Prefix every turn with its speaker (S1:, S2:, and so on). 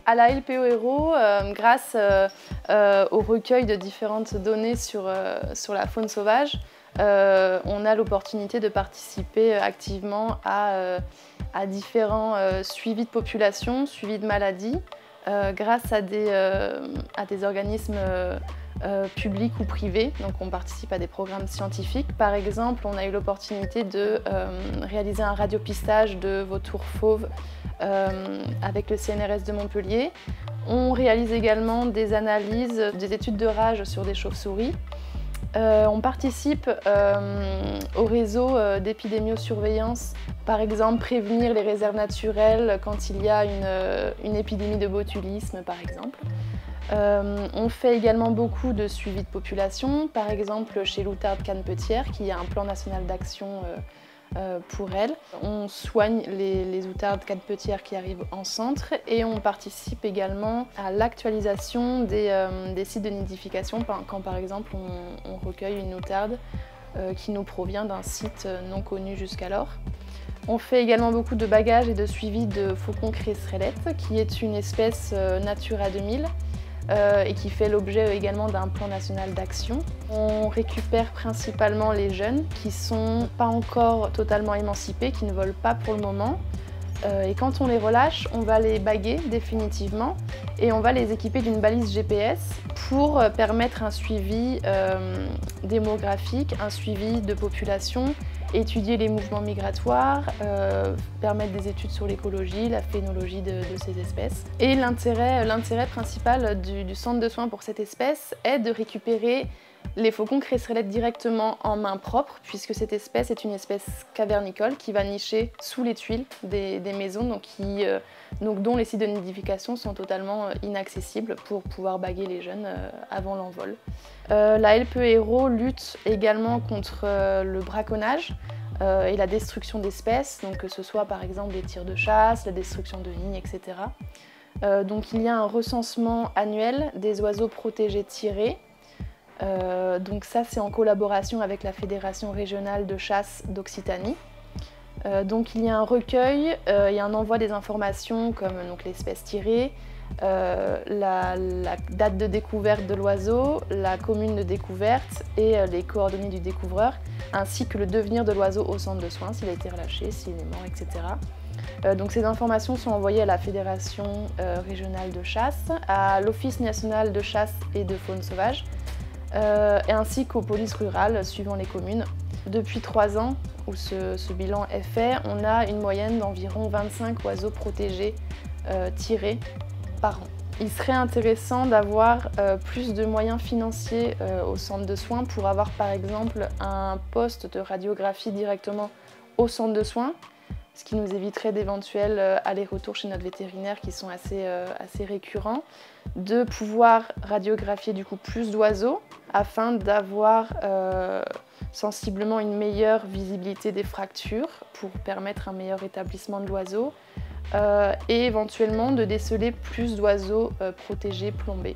S1: À la LPO Héros, grâce au recueil de différentes données sur la faune sauvage, on a l'opportunité de participer activement à différents suivis de population, suivis de maladies, grâce à des organismes publics ou privés. Donc on participe à des programmes scientifiques. Par exemple, on a eu l'opportunité de réaliser un radiopistage de vautours fauves avec le CNRS de Montpellier. On réalise également des analyses, des études de rage sur des chauves-souris. On participe au réseau d'épidémiosurveillance, par exemple prévenir les réserves naturelles quand il y a une épidémie de botulisme par exemple. On fait également beaucoup de suivi de population, par exemple chez l'outarde canepetière qui a un plan national d'action pour elle. On soigne les outardes canepetières qui arrivent en centre et on participe également à l'actualisation des sites de nidification quand par exemple on recueille une outarde qui nous provient d'un site non connu jusqu'alors. On fait également beaucoup de bagages et de suivi de faucon cresserellette qui est une espèce Natura 2000 et qui fait l'objet également d'un plan national d'action. On récupère principalement les jeunes qui ne sont pas encore totalement émancipés, qui ne volent pas pour le moment. Et quand on les relâche, on va les baguer définitivement et on va les équiper d'une balise GPS pour permettre un suivi démographique, un suivi de population, étudier les mouvements migratoires, permettre des études sur l'écologie, la phénologie de ces espèces. Et l'intérêt principal du centre de soins pour cette espèce est de récupérer les faucons cresserellettes directement en main propre, puisque cette espèce est une espèce cavernicole qui va nicher sous les tuiles des maisons, dont les sites de nidification sont totalement inaccessibles pour pouvoir baguer les jeunes avant l'envol. La LPO Héros lutte également contre le braconnage et la destruction d'espèces, donc que ce soit par exemple des tirs de chasse, la destruction de nids, etc. Donc il y a un recensement annuel des oiseaux protégés tirés. Donc ça c'est en collaboration avec la Fédération régionale de chasse d'Occitanie. Donc il y a un recueil et un envoi des informations comme l'espèce tirée, la date de découverte de l'oiseau, la commune de découverte et les coordonnées du découvreur, ainsi que le devenir de l'oiseau au centre de soins, s'il a été relâché, s'il est mort, etc. Donc ces informations sont envoyées à la Fédération régionale de chasse, à l'Office national de chasse et de faune sauvage, et ainsi qu'aux polices rurales suivant les communes. Depuis 3 ans où ce bilan est fait, on a une moyenne d'environ 25 oiseaux protégés tirés par an. Il serait intéressant d'avoir plus de moyens financiers au centre de soins pour avoir par exemple un poste de radiographie directement au centre de soins, ce qui nous éviterait d'éventuels allers-retours chez notre vétérinaire qui sont assez récurrents, de pouvoir radiographier du coup plus d'oiseaux afin d'avoir sensiblement une meilleure visibilité des fractures pour permettre un meilleur établissement de l'oiseau et éventuellement de déceler plus d'oiseaux protégés plombés.